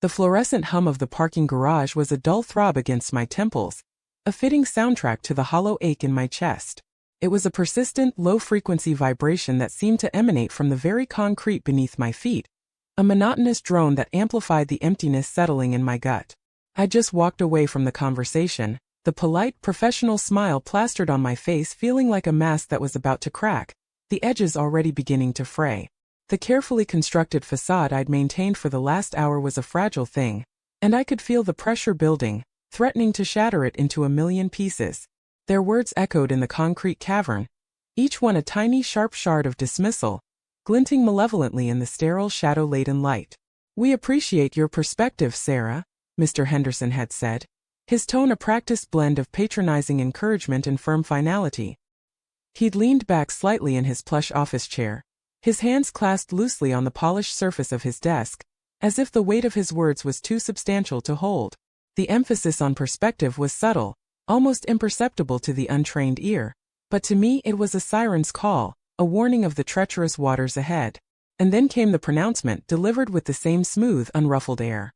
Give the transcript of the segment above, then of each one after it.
The fluorescent hum of the parking garage was a dull throb against my temples, a fitting soundtrack to the hollow ache in my chest. It was a persistent, low-frequency vibration that seemed to emanate from the very concrete beneath my feet, a monotonous drone that amplified the emptiness settling in my gut. I just walked away from the conversation, the polite, professional smile plastered on my face feeling like a mask that was about to crack, the edges already beginning to fray. The carefully constructed facade I'd maintained for the last hour was a fragile thing, and I could feel the pressure building, threatening to shatter it into a million pieces. Their words echoed in the concrete cavern, each one a tiny sharp shard of dismissal, glinting malevolently in the sterile shadow-laden light. "We appreciate your perspective, Sarah," Mr. Henderson had said, his tone a practiced blend of patronizing encouragement and firm finality. He'd leaned back slightly in his plush office chair, his hands clasped loosely on the polished surface of his desk, as if the weight of his words was too substantial to hold. The emphasis on perspective was subtle, almost imperceptible to the untrained ear, but to me it was a siren's call, a warning of the treacherous waters ahead. And then came the pronouncement, delivered with the same smooth, unruffled air.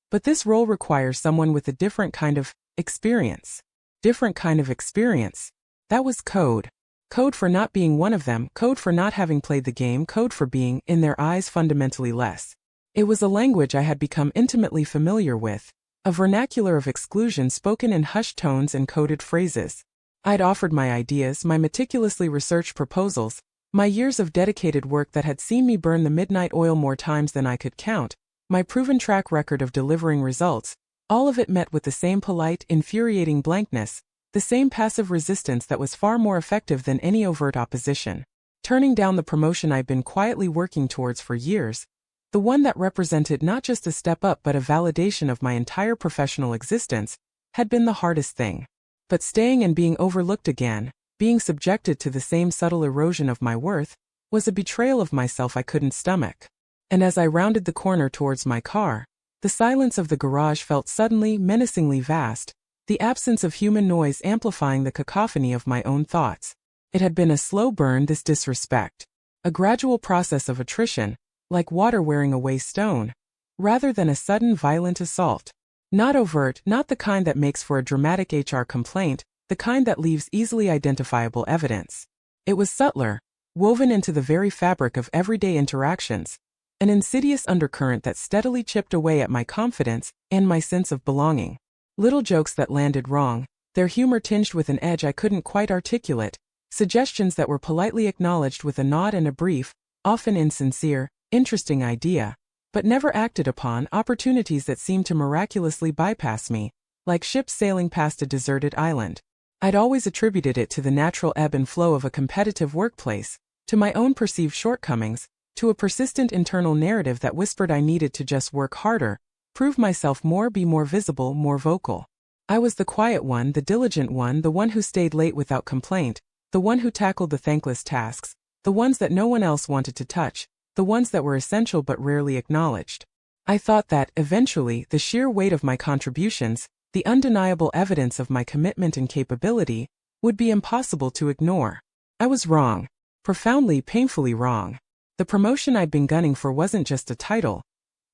"But this role requires someone with a different kind of experience." Different kind of experience. That was code. Code for not being one of them, code for not having played the game, code for being, in their eyes, fundamentally less. It was a language I had become intimately familiar with, a vernacular of exclusion spoken in hushed tones and coded phrases. I'd offered my ideas, my meticulously researched proposals, my years of dedicated work that had seen me burn the midnight oil more times than I could count, my proven track record of delivering results, all of it met with the same polite, infuriating blankness, the same passive resistance that was far more effective than any overt opposition. Turning down the promotion I'd been quietly working towards for years, the one that represented not just a step up but a validation of my entire professional existence, had been the hardest thing. But staying and being overlooked again, being subjected to the same subtle erosion of my worth, was a betrayal of myself I couldn't stomach. And as I rounded the corner towards my car, the silence of the garage felt suddenly, menacingly vast, the absence of human noise amplifying the cacophony of my own thoughts. It had been a slow burn, this disrespect, a gradual process of attrition, like water wearing away stone, rather than a sudden violent assault. Not overt, not the kind that makes for a dramatic HR complaint, the kind that leaves easily identifiable evidence. It was subtler, woven into the very fabric of everyday interactions, an insidious undercurrent that steadily chipped away at my confidence and my sense of belonging. Little jokes that landed wrong, their humor tinged with an edge I couldn't quite articulate, suggestions that were politely acknowledged with a nod and a brief, often insincere, interesting idea, but never acted upon, opportunities that seemed to miraculously bypass me, like ships sailing past a deserted island. I'd always attributed it to the natural ebb and flow of a competitive workplace, to my own perceived shortcomings, to a persistent internal narrative that whispered I needed to just work harder, prove myself more, be more visible, more vocal. I was the quiet one, the diligent one, the one who stayed late without complaint, the one who tackled the thankless tasks, the ones that no one else wanted to touch, the ones that were essential but rarely acknowledged. I thought that, eventually, the sheer weight of my contributions, the undeniable evidence of my commitment and capability, would be impossible to ignore. I was wrong. Profoundly, painfully wrong. The promotion I'd been gunning for wasn't just a title.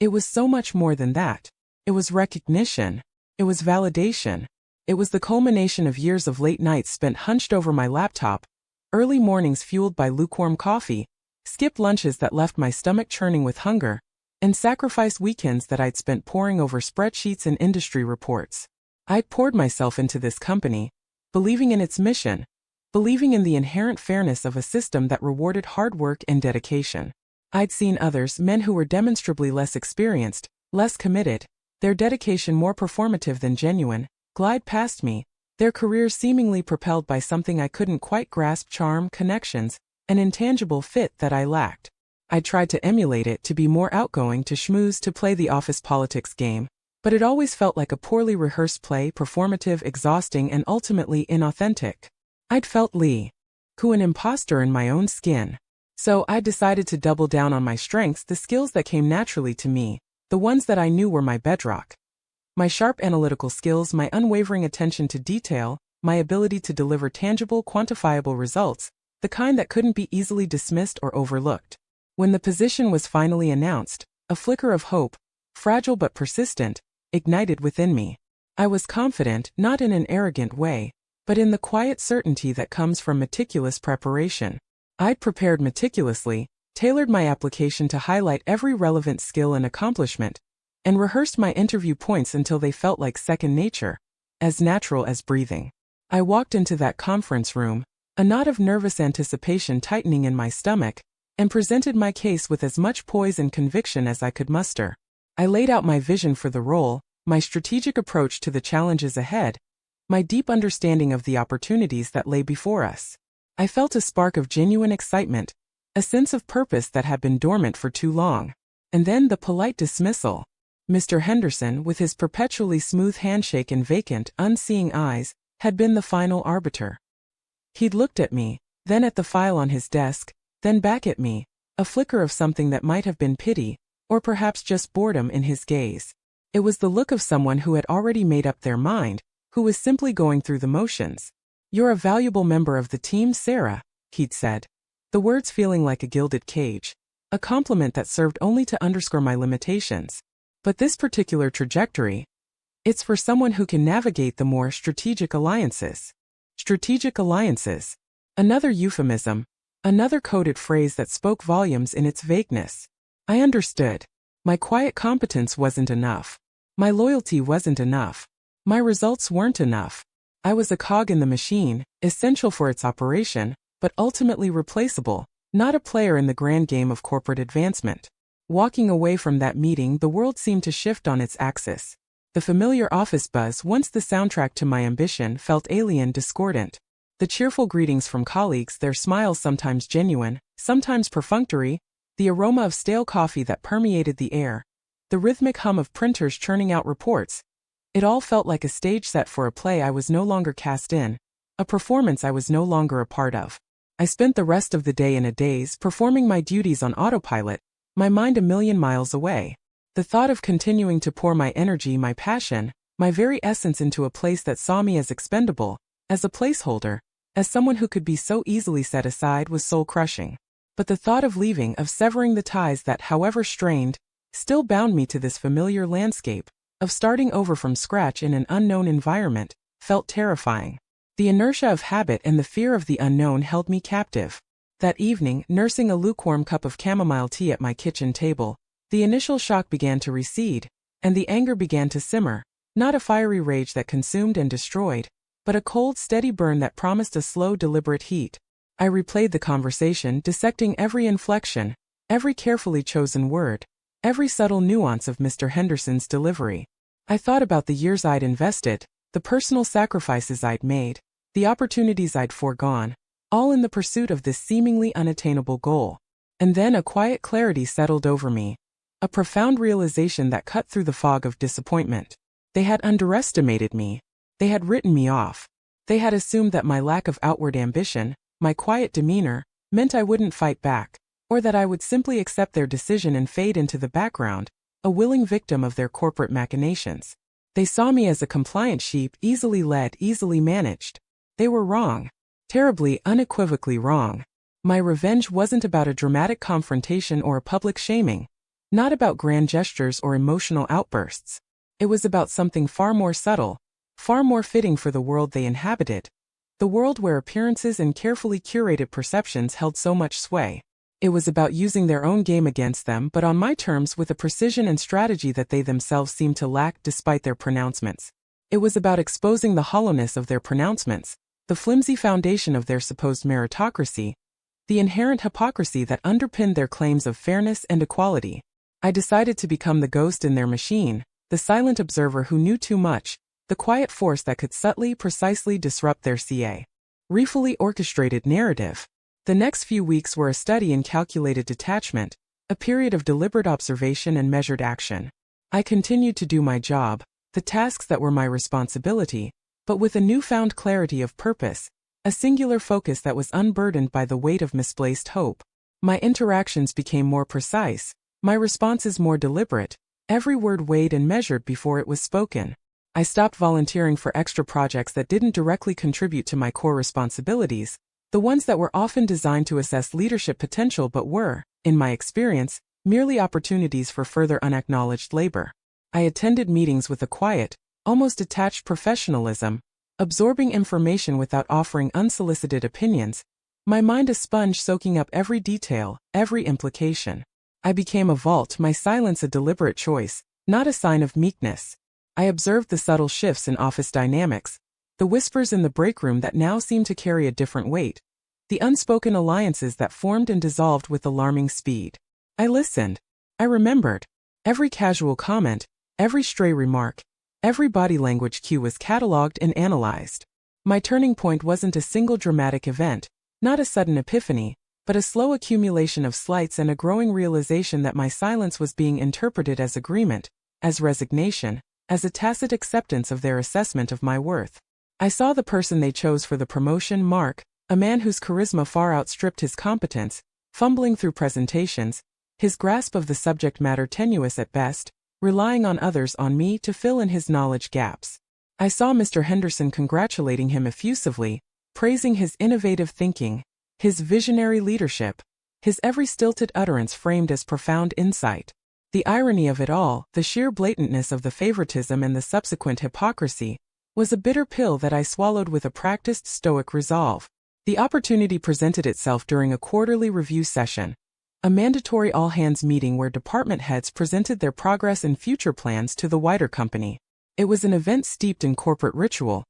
It was so much more than that. It was recognition. It was validation. It was the culmination of years of late nights spent hunched over my laptop, early mornings fueled by lukewarm coffee, skipped lunches that left my stomach churning with hunger, and sacrificed weekends that I'd spent poring over spreadsheets and industry reports. I'd poured myself into this company, believing in its mission, believing in the inherent fairness of a system that rewarded hard work and dedication. I'd seen others, men who were demonstrably less experienced, less committed, their dedication more performative than genuine, glide past me, their careers seemingly propelled by something I couldn't quite grasp, charm, connections, an intangible fit that I lacked. I tried to emulate it, to be more outgoing, to schmooze, to play the office politics game, but it always felt like a poorly rehearsed play, performative, exhausting, and ultimately inauthentic. I'd felt an imposter in my own skin. So I decided to double down on my strengths, the skills that came naturally to me, the ones that I knew were my bedrock. My sharp analytical skills, my unwavering attention to detail, my ability to deliver tangible, quantifiable results, the kind that couldn't be easily dismissed or overlooked. When the position was finally announced, a flicker of hope, fragile but persistent, ignited within me. I was confident, not in an arrogant way, but in the quiet certainty that comes from meticulous preparation. I'd prepared meticulously, tailored my application to highlight every relevant skill and accomplishment, and rehearsed my interview points until they felt like second nature, as natural as breathing. I walked into that conference room, a knot of nervous anticipation tightening in my stomach, and presented my case with as much poise and conviction as I could muster. I laid out my vision for the role, my strategic approach to the challenges ahead, my deep understanding of the opportunities that lay before us. I felt a spark of genuine excitement, a sense of purpose that had been dormant for too long. And then the polite dismissal. Mr. Henderson, with his perpetually smooth handshake and vacant, unseeing eyes, had been the final arbiter. He'd looked at me, then at the file on his desk, then back at me, a flicker of something that might have been pity, or perhaps just boredom in his gaze. It was the look of someone who had already made up their mind, who was simply going through the motions. "You're a valuable member of the team, Sarah," he'd said, the words feeling like a gilded cage, a compliment that served only to underscore my limitations. But this particular trajectory, it's for someone who can navigate the more strategic alliances. Strategic alliances. Another euphemism, another coded phrase that spoke volumes in its vagueness. I understood. My quiet competence wasn't enough. My loyalty wasn't enough. My results weren't enough. I was a cog in the machine, essential for its operation, but ultimately replaceable, not a player in the grand game of corporate advancement. Walking away from that meeting, the world seemed to shift on its axis. The familiar office buzz, once the soundtrack to my ambition, felt alien, discordant. The cheerful greetings from colleagues, their smiles sometimes genuine, sometimes perfunctory, the aroma of stale coffee that permeated the air, the rhythmic hum of printers churning out reports. It all felt like a stage set for a play I was no longer cast in, a performance I was no longer a part of. I spent the rest of the day in a daze, performing my duties on autopilot, my mind a million miles away. The thought of continuing to pour my energy, my passion, my very essence into a place that saw me as expendable, as a placeholder, as someone who could be so easily set aside, was soul-crushing. But the thought of leaving, of severing the ties that, however strained, still bound me to this familiar landscape, of starting over from scratch in an unknown environment, felt terrifying. The inertia of habit and the fear of the unknown held me captive. That evening, nursing a lukewarm cup of chamomile tea at my kitchen table, the initial shock began to recede, and the anger began to simmer, not a fiery rage that consumed and destroyed, but a cold, steady burn that promised a slow, deliberate heat. I replayed the conversation, dissecting every inflection, every carefully chosen word, every subtle nuance of Mr. Henderson's delivery. I thought about the years I'd invested, the personal sacrifices I'd made, the opportunities I'd foregone, all in the pursuit of this seemingly unattainable goal. And then a quiet clarity settled over me, a profound realization that cut through the fog of disappointment. They had underestimated me. They had written me off. They had assumed that my lack of outward ambition, my quiet demeanor, meant I wouldn't fight back, or that I would simply accept their decision and fade into the background, a willing victim of their corporate machinations. They saw me as a compliant sheep, easily led, easily managed. They were wrong. Terribly, unequivocally wrong. My revenge wasn't about a dramatic confrontation or a public shaming, not about grand gestures or emotional outbursts. It was about something far more subtle, far more fitting for the world they inhabited, the world where appearances and carefully curated perceptions held so much sway. It was about using their own game against them, but on my terms, with a precision and strategy that they themselves seemed to lack despite their pronouncements. It was about exposing the hollowness of their pronouncements, the flimsy foundation of their supposed meritocracy, the inherent hypocrisy that underpinned their claims of fairness and equality. I decided to become the ghost in their machine, the silent observer who knew too much, the quiet force that could subtly, precisely disrupt their carefully orchestrated narrative. The next few weeks were a study in calculated detachment, a period of deliberate observation and measured action. I continued to do my job, the tasks that were my responsibility, but with a newfound clarity of purpose, a singular focus that was unburdened by the weight of misplaced hope. My interactions became more precise, my responses more deliberate, every word weighed and measured before it was spoken. I stopped volunteering for extra projects that didn't directly contribute to my core responsibilities, the ones that were often designed to assess leadership potential but were, in my experience, merely opportunities for further unacknowledged labor. I attended meetings with a quiet, almost detached professionalism, absorbing information without offering unsolicited opinions, my mind a sponge soaking up every detail, every implication. I became a vault, my silence a deliberate choice, not a sign of meekness. I observed the subtle shifts in office dynamics, the whispers in the break room that now seemed to carry a different weight, the unspoken alliances that formed and dissolved with alarming speed. I listened. I remembered. Every casual comment, every stray remark, every body language cue was catalogued and analyzed. My turning point wasn't a single dramatic event, not a sudden epiphany, but a slow accumulation of slights and a growing realization that my silence was being interpreted as agreement, as resignation, as a tacit acceptance of their assessment of my worth. I saw the person they chose for the promotion, Mark, a man whose charisma far outstripped his competence, fumbling through presentations, his grasp of the subject matter tenuous at best, relying on others on me to fill in his knowledge gaps. I saw Mr. Henderson congratulating him effusively, praising his innovative thinking, his visionary leadership, his every stilted utterance framed as profound insight. The irony of it all, the sheer blatantness of the favoritism and the subsequent hypocrisy, was a bitter pill that I swallowed with a practiced stoic resolve. The opportunity presented itself during a quarterly review session, a mandatory all-hands meeting where department heads presented their progress and future plans to the wider company. It was an event steeped in corporate ritual,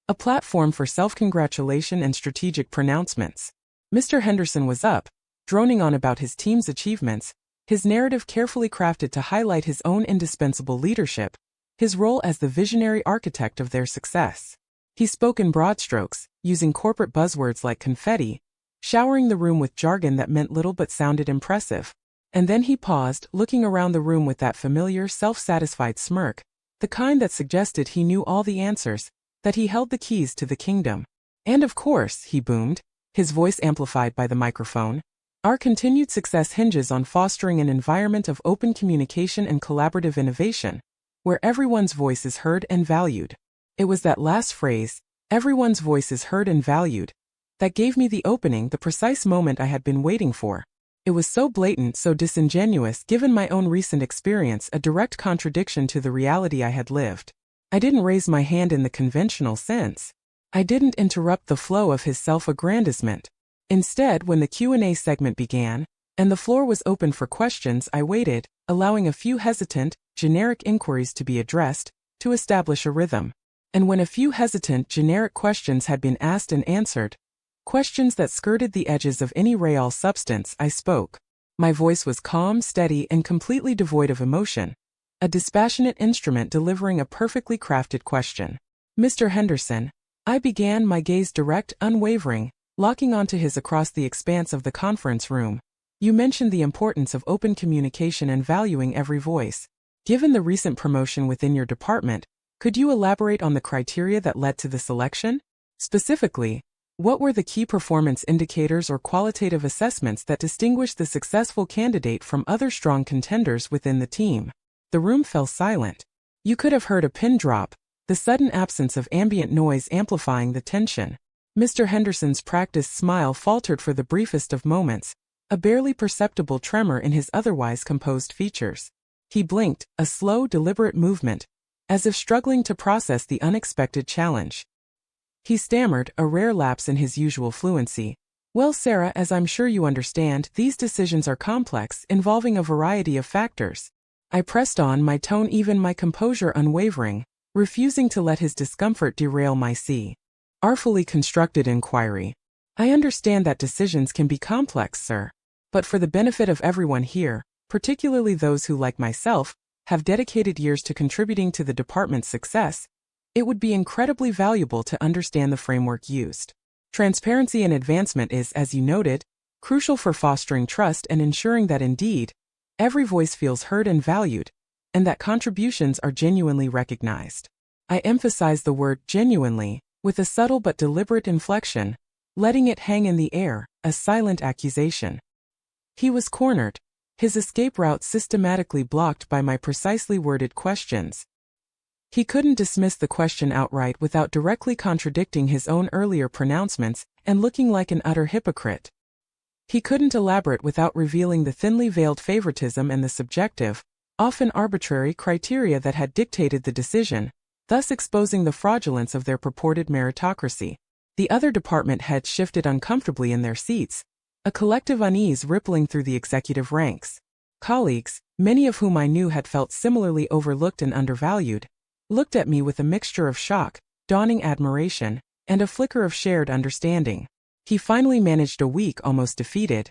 a platform for self-congratulation and strategic pronouncements. Mr. Henderson was up, droning on about his team's achievements, his narrative carefully crafted to highlight his own indispensable leadership, his role as the visionary architect of their success. He spoke in broad strokes, using corporate buzzwords like confetti, showering the room with jargon that meant little but sounded impressive. And then he paused, looking around the room with that familiar, self-satisfied smirk, the kind that suggested he knew all the answers, that he held the keys to the kingdom. And of course, he boomed, his voice amplified by the microphone, our continued success hinges on fostering an environment of open communication and collaborative innovation, where everyone's voice is heard and valued. It was that last phrase, everyone's voice is heard and valued, that gave me the opening, the precise moment I had been waiting for. It was so blatant, so disingenuous, given my own recent experience, a direct contradiction to the reality I had lived. I didn't raise my hand in the conventional sense. I didn't interrupt the flow of his self-aggrandizement. Instead, when the Q&A segment began, and the floor was open for questions, I waited, allowing a few hesitant, generic inquiries to be addressed, to establish a rhythm. And when a few hesitant, generic questions had been asked and answered, questions that skirted the edges of any real substance, I spoke. My voice was calm, steady, and completely devoid of emotion, a dispassionate instrument delivering a perfectly crafted question. Mr. Henderson, I began, my gaze direct, unwavering, locking onto his across the expanse of the conference room. You mentioned the importance of open communication and valuing every voice. Given the recent promotion within your department, could you elaborate on the criteria that led to the selection? Specifically, what were the key performance indicators or qualitative assessments that distinguished the successful candidate from other strong contenders within the team? The room fell silent. You could have heard a pin drop, the sudden absence of ambient noise amplifying the tension. Mr. Henderson's practiced smile faltered for the briefest of moments, a barely perceptible tremor in his otherwise composed features. He blinked, a slow, deliberate movement, as if struggling to process the unexpected challenge. He stammered, a rare lapse in his usual fluency. Well, Sarah, as I'm sure you understand, these decisions are complex, involving a variety of factors. I pressed on, my tone even, my composure unwavering, refusing to let his discomfort derail my artfully constructed inquiry. I understand that decisions can be complex, sir. But for the benefit of everyone here, particularly those who, like myself, have dedicated years to contributing to the department's success, it would be incredibly valuable to understand the framework used. Transparency and advancement is, as you noted, crucial for fostering trust and ensuring that indeed, every voice feels heard and valued, and that contributions are genuinely recognized. I emphasize the word genuinely, with a subtle but deliberate inflection, letting it hang in the air, a silent accusation. He was cornered, his escape route systematically blocked by my precisely worded questions. He couldn't dismiss the question outright without directly contradicting his own earlier pronouncements and looking like an utter hypocrite. He couldn't elaborate without revealing the thinly veiled favoritism and the subjective, often arbitrary criteria that had dictated the decision, thus exposing the fraudulence of their purported meritocracy. The other department heads shifted uncomfortably in their seats, a collective unease rippling through the executive ranks. Colleagues, many of whom I knew had felt similarly overlooked and undervalued, looked at me with a mixture of shock, dawning admiration, and a flicker of shared understanding. He finally managed a week almost defeated.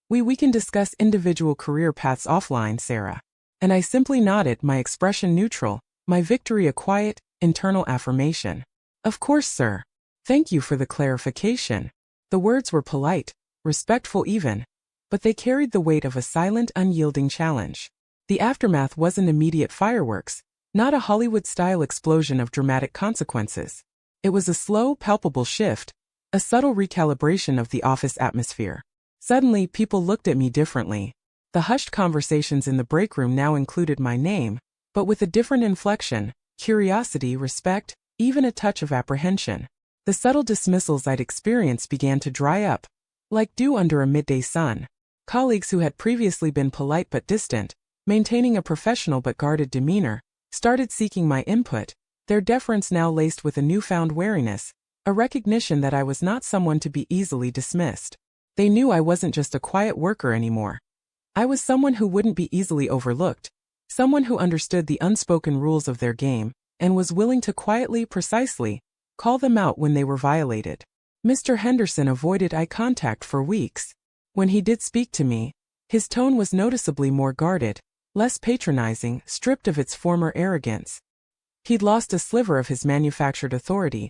We can discuss individual career paths offline, Sarah. And I simply nodded, my expression neutral, my victory a quiet, internal affirmation. Of course, sir. Thank you for the clarification. The words were polite, respectful even, but they carried the weight of a silent, unyielding challenge. The aftermath wasn't immediate fireworks, not a Hollywood-style explosion of dramatic consequences. It was a slow, palpable shift, a subtle recalibration of the office atmosphere. Suddenly, people looked at me differently. The hushed conversations in the break room now included my name, but with a different inflection, curiosity, respect, even a touch of apprehension. The subtle dismissals I'd experienced began to dry up, like dew under a midday sun. Colleagues who had previously been polite but distant, maintaining a professional but guarded demeanor, started seeking my input, their deference now laced with a newfound wariness, a recognition that I was not someone to be easily dismissed. They knew I wasn't just a quiet worker anymore. I was someone who wouldn't be easily overlooked, someone who understood the unspoken rules of their game, and was willing to quietly, precisely, call them out when they were violated. Mr. Henderson avoided eye contact for weeks. When he did speak to me, his tone was noticeably more guarded, less patronizing, stripped of its former arrogance. He'd lost a sliver of his manufactured authority,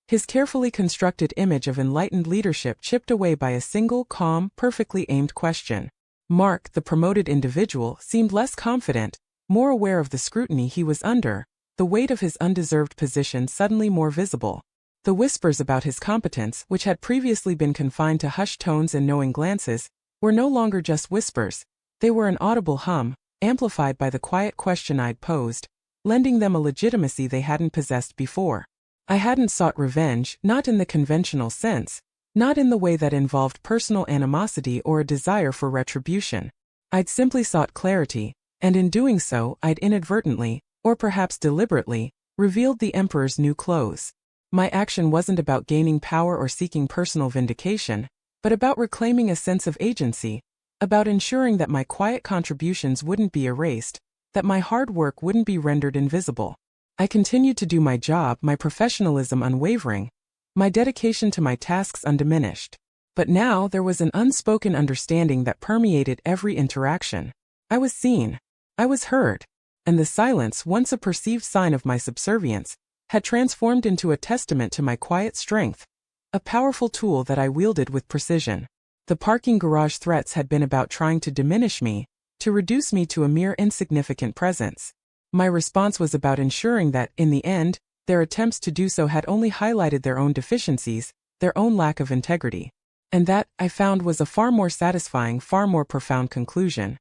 his carefully constructed image of enlightened leadership chipped away by a single, calm, perfectly aimed question. Mark, the promoted individual, seemed less confident, more aware of the scrutiny he was under, the weight of his undeserved position suddenly more visible. The whispers about his competence, which had previously been confined to hushed tones and knowing glances, were no longer just whispers. They were an audible hum, amplified by the quiet question I'd posed, lending them a legitimacy they hadn't possessed before. I hadn't sought revenge, not in the conventional sense, not in the way that involved personal animosity or a desire for retribution. I'd simply sought clarity, and in doing so, I'd inadvertently, or perhaps deliberately, revealed the Emperor's new clothes. My action wasn't about gaining power or seeking personal vindication, but about reclaiming a sense of agency, about ensuring that my quiet contributions wouldn't be erased, that my hard work wouldn't be rendered invisible. I continued to do my job, my professionalism unwavering, my dedication to my tasks undiminished. But now there was an unspoken understanding that permeated every interaction. I was seen. I was heard. And the silence, once a perceived sign of my subservience, had transformed into a testament to my quiet strength, a powerful tool that I wielded with precision. The parking garage threats had been about trying to diminish me, to reduce me to a mere insignificant presence. My response was about ensuring that, in the end, their attempts to do so had only highlighted their own deficiencies, their own lack of integrity. And that, I found, was a far more satisfying, far more profound conclusion.